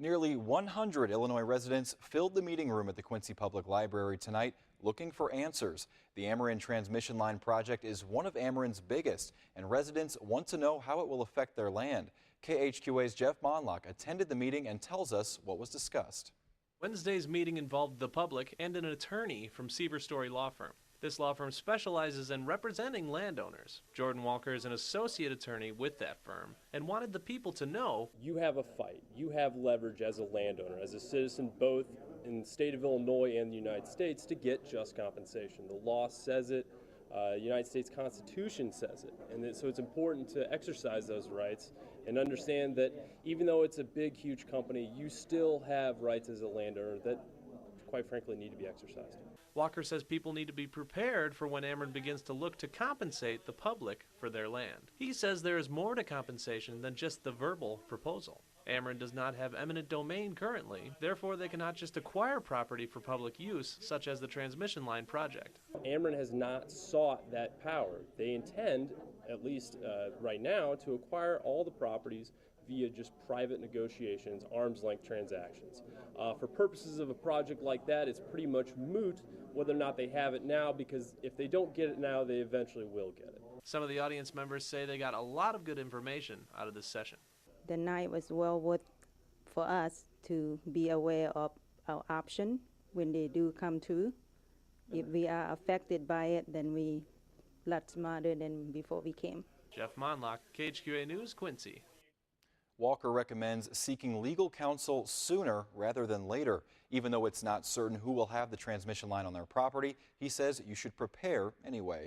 Nearly 100 Illinois residents filled the meeting room at the Quincy Public Library tonight looking for answers. The Ameren transmission line project is one of Ameren's biggest, and residents want to know how it will affect their land. KHQA's Jeff Monlock attended the meeting and tells us what was discussed. Wednesday's meeting involved the public and an attorney from Seaver Story Law Firm. This law firm specializes in representing landowners. Jordan Walker is an associate attorney with that firm and wanted the people to know you have a fight. You have leverage as a landowner, as a citizen, both in the state of Illinois and the United States, to get just compensation. The law says it. The United States Constitution says it. And so it's important to exercise those rights and understand that even though it's a big, huge company, you still have rights as a landowner that, quite frankly, need to be exercised. Walker says people need to be prepared for when Ameren begins to look to compensate the public for their land. He says there is more to compensation than just the verbal proposal. Ameren does not have eminent domain currently, therefore they cannot just acquire property for public use, such as the transmission line project. Ameren has not sought that power. They intend, at least right now, to acquire all the properties via just private negotiations, arm's-length transactions. For purposes of a project like that, it's pretty much moot whether or not they have it now, because if they don't get it now, they eventually will get it. Some of the audience members say they got a lot of good information out of this session. The night was well worth for us to be aware of our option when they do come through. If we are affected by it, then we a lot smarter than before we came. Jeff Monlock, KHQA News, Quincy. Walker recommends seeking legal counsel sooner rather than later. Even though it's not certain who will have the transmission line on their property, he says you should prepare anyway.